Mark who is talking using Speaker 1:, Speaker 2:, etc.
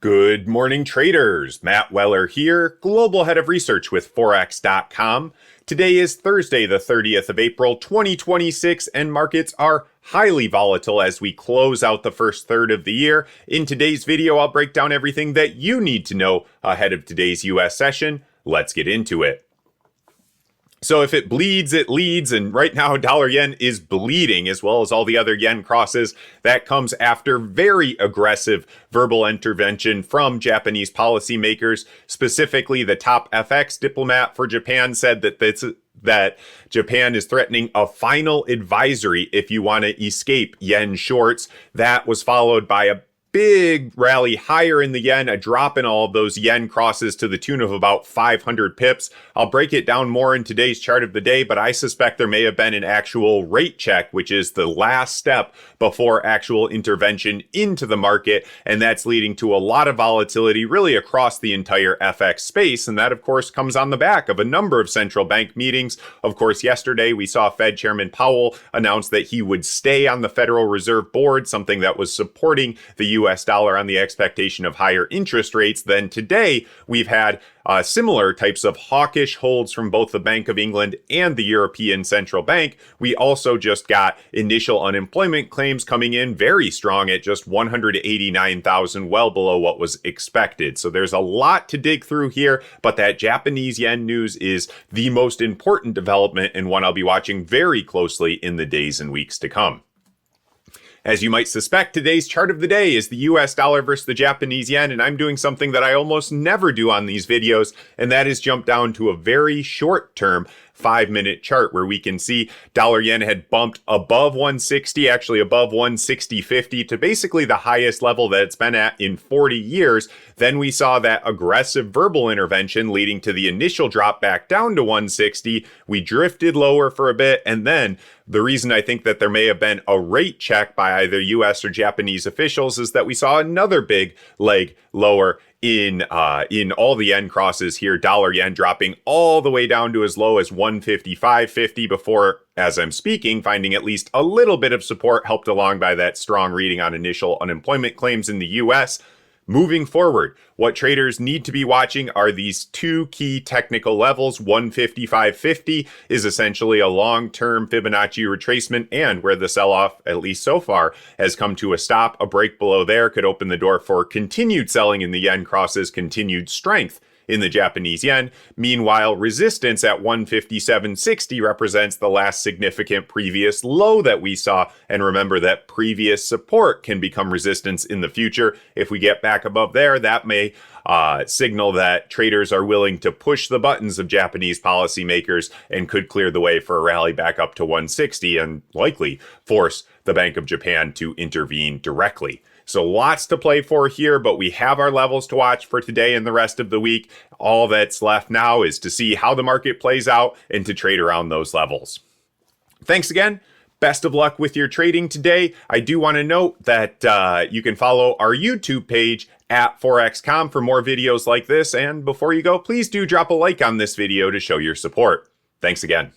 Speaker 1: Good morning, traders. Matt Weller here, Global Head of Research with FOREX.com. Today is Thursday, the 30th of April, 2026, and markets are highly volatile as we close out the first third of the year. In today's video, I'll break down everything that you need to know ahead of today's U.S. session. Let's get into it. So if it bleeds, it leads, and right now dollar yen is bleeding as well as all the other yen crosses. That comes after very aggressive verbal intervention from Japanese policymakers. Specifically, the top FX diplomat for Japan said that Japan is threatening a final advisory if you want to escape yen shorts. That was followed by a big rally higher in the yen, a drop in all of those yen crosses to the tune of about 500 pips. I'll break it down more in today's chart of the day, but I suspect there may have been an actual rate check, which is the last step before actual intervention into the market. And that's leading to a lot of volatility really across the entire FX space. And that, of course, comes on the back of a number of central bank meetings. Of course, yesterday we saw Fed Chairman Powell announce that he would stay on the Federal Reserve Board, something that was supporting the US dollar on the expectation of higher interest rates. Then today, we've had similar types of hawkish holds from both the Bank of England and the European Central Bank. We also just got initial unemployment claims coming in very strong at just 189,000, well below what was expected. So there's a lot to dig through here, but that Japanese yen news is the most important development and one I'll be watching very closely in the days and weeks to come. As you might suspect, today's chart of the day is the US dollar versus the Japanese yen, and I'm doing something that I almost never do on these videos, and that is jump down to a very short-term 5-minute chart where we can see dollar yen had bumped above 160, actually above 160.50 to basically the highest level that it's been at in 40 years. Then we saw that aggressive verbal intervention leading to the initial drop back down to 160. We drifted lower for a bit, and then the reason I think that there may have been a rate check by either US or Japanese officials is that we saw another big leg lower in all the yen crosses here, dollar yen dropping all the way down to as low as 155.50 before, as I'm speaking, finding at least a little bit of support helped along by that strong reading on initial unemployment claims in the US. Moving forward, what traders need to be watching are these two key technical levels. 155.50 is essentially a long-term Fibonacci retracement and where the sell-off, at least so far, has come to a stop. A break below there could open the door for continued selling in the yen crosses, continued strength in the Japanese yen. Meanwhile, resistance at 157.60 represents the last significant previous low that we saw. And remember that previous support can become resistance in the future. If we get back above there, that may signal that traders are willing to push the buttons of Japanese policymakers and could clear the way for a rally back up to 160 and likely force the Bank of Japan to intervene directly. So lots to play for here, but we have our levels to watch for today and the rest of the week. All that's left now is to see how the market plays out and to trade around those levels. Thanks again. Best of luck with your trading today. I do want to note that you can follow our YouTube page at FOREX.com for more videos like this. And before you go, please do drop a like on this video to show your support. Thanks again.